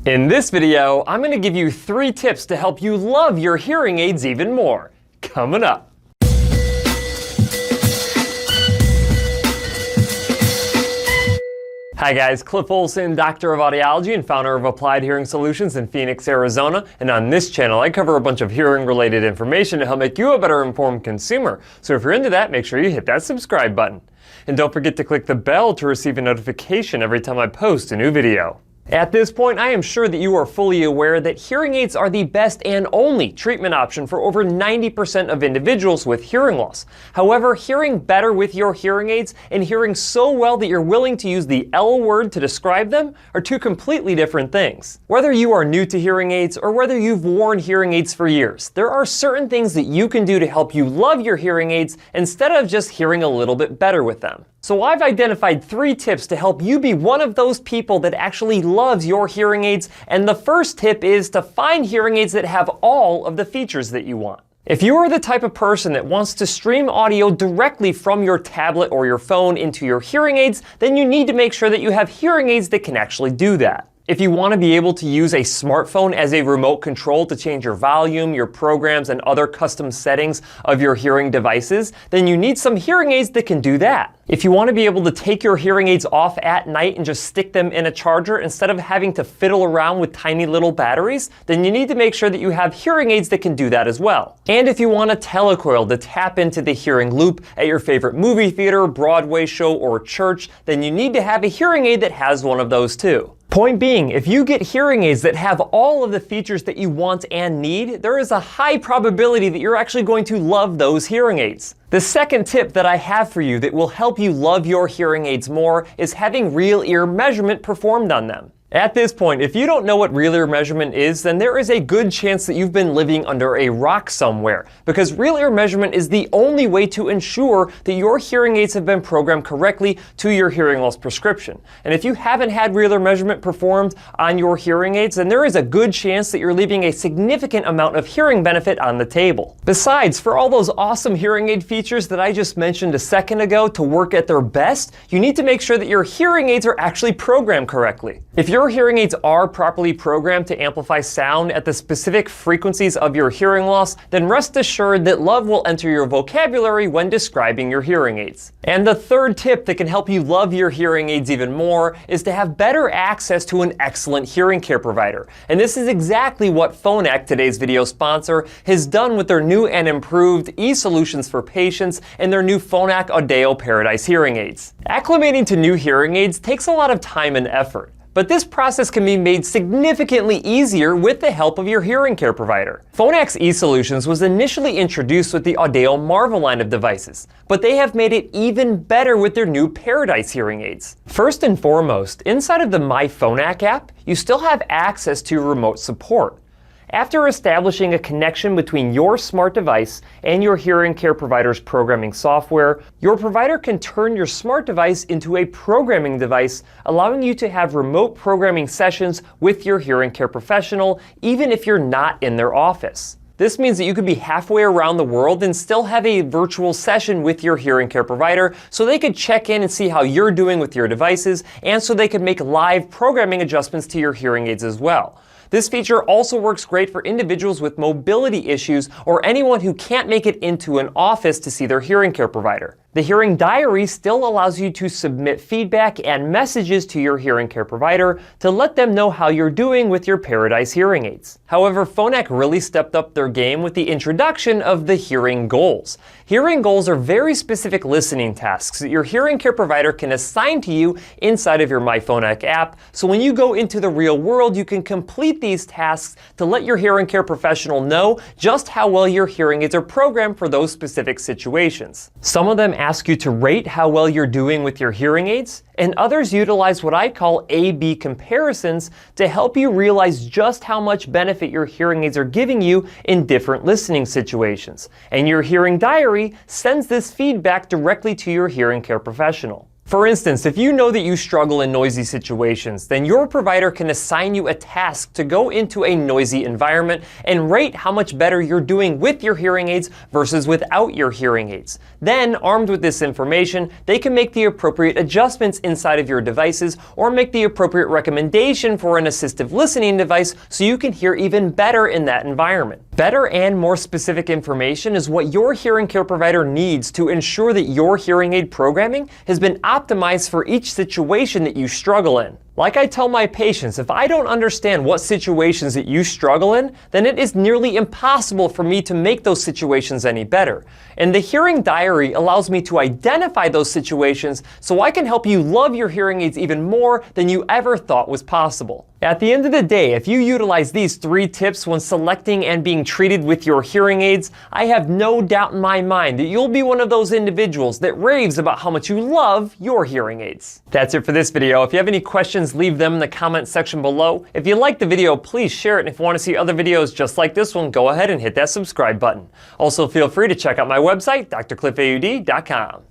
In this video, I'm going to give you 3 tips to help you love your hearing aids even more. Coming up. Hi guys, Cliff Olson, Doctor of Audiology and founder of Applied Hearing Solutions in Phoenix, Arizona. And on this channel, I cover a bunch of hearing-related information to help make you a better informed consumer. So if you're into that, make sure you hit that subscribe button. And don't forget to click the bell to receive a notification every time I post a new video. At this point, I am sure that you are fully aware that hearing aids are the best and only treatment option for over 90% of individuals with hearing loss. However, hearing better with your hearing aids and hearing so well that you're willing to use the L word to describe them are 2 completely different things. Whether you are new to hearing aids or whether you've worn hearing aids for years, there are certain things that you can do to help you love your hearing aids instead of just hearing a little bit better with them. So I've identified 3 tips to help you be one of those people that actually loves your hearing aids, and the first tip is to find hearing aids that have all of the features that you want. If you are the type of person that wants to stream audio directly from your tablet or your phone into your hearing aids, then you need to make sure that you have hearing aids that can actually do that. If you want to be able to use a smartphone as a remote control to change your volume, your programs, and other custom settings of your hearing devices, then you need some hearing aids that can do that. If you want to be able to take your hearing aids off at night and just stick them in a charger instead of having to fiddle around with tiny little batteries, then you need to make sure that you have hearing aids that can do that as well. And if you want a telecoil to tap into the hearing loop at your favorite movie theater, Broadway show, or church, then you need to have a hearing aid that has one of those too. Point being, if you get hearing aids that have all of the features that you want and need, there is a high probability that you're actually going to love those hearing aids. The second tip that I have for you that will help you love your hearing aids more is having real ear measurement performed on them. At this point, if you don't know what real ear measurement is, then there is a good chance that you've been living under a rock somewhere, because real ear measurement is the only way to ensure that your hearing aids have been programmed correctly to your hearing loss prescription. And if you haven't had real ear measurement performed on your hearing aids, then there is a good chance that you're leaving a significant amount of hearing benefit on the table. Besides, for all those awesome hearing aid features that I just mentioned a second ago to work at their best, you need to make sure that your hearing aids are actually programmed correctly. If your hearing aids are properly programmed to amplify sound at the specific frequencies of your hearing loss, then rest assured that love will enter your vocabulary when describing your hearing aids. And the third tip that can help you love your hearing aids even more is to have better access to an excellent hearing care provider. And this is exactly what Phonak, today's video sponsor, has done with their new and improved eSolutions for patients and their new Phonak Paradise hearing aids. Acclimating to new hearing aids takes a lot of time and effort. But this process can be made significantly easier with the help of your hearing care provider. Phonak's eSolutions was initially introduced with the Audeo Marvel line of devices, but they have made it even better with their new Paradise hearing aids. First and foremost, inside of the My Phonak app, you still have access to remote support. After establishing a connection between your smart device and your hearing care provider's programming software, your provider can turn your smart device into a programming device, allowing you to have remote programming sessions with your hearing care professional, even if you're not in their office. This means that you could be halfway around the world and still have a virtual session with your hearing care provider, so they could check in and see how you're doing with your devices, and so they could make live programming adjustments to your hearing aids as well. This feature also works great for individuals with mobility issues or anyone who can't make it into an office to see their hearing care provider. The Hearing Diary still allows you to submit feedback and messages to your hearing care provider to let them know how you're doing with your Paradise hearing aids. However, Phonak really stepped up their game with the introduction of the Hearing Goals. Hearing Goals are very specific listening tasks that your hearing care provider can assign to you inside of your My Phonak app, so when you go into the real world, you can complete these tasks to let your hearing care professional know just how well your hearing aids are programmed for those specific situations. Some of them ask you to rate how well you're doing with your hearing aids, and others utilize what I call A/B comparisons to help you realize just how much benefit your hearing aids are giving you in different listening situations. And your Hearing Diary sends this feedback directly to your hearing care professional. For instance, if you know that you struggle in noisy situations, then your provider can assign you a task to go into a noisy environment and rate how much better you're doing with your hearing aids versus without your hearing aids. Then, armed with this information, they can make the appropriate adjustments inside of your devices or make the appropriate recommendation for an assistive listening device so you can hear even better in that environment. Better and more specific information is what your hearing care provider needs to ensure that your hearing aid programming has been optimized for each situation that you struggle in. Like I tell my patients, if I don't understand what situations that you struggle in, then it is nearly impossible for me to make those situations any better. And the Hearing Diary allows me to identify those situations so I can help you love your hearing aids even more than you ever thought was possible. At the end of the day, if you utilize these 3 tips when selecting and being treated with your hearing aids, I have no doubt in my mind that you'll be one of those individuals that raves about how much you love your hearing aids. That's it for this video. If you have any questions, leave them in the comment section below. If you liked the video, please share it, and if you want to see other videos just like this one, go ahead and hit that subscribe button. Also, feel free to check out my website, drcliffaud.com.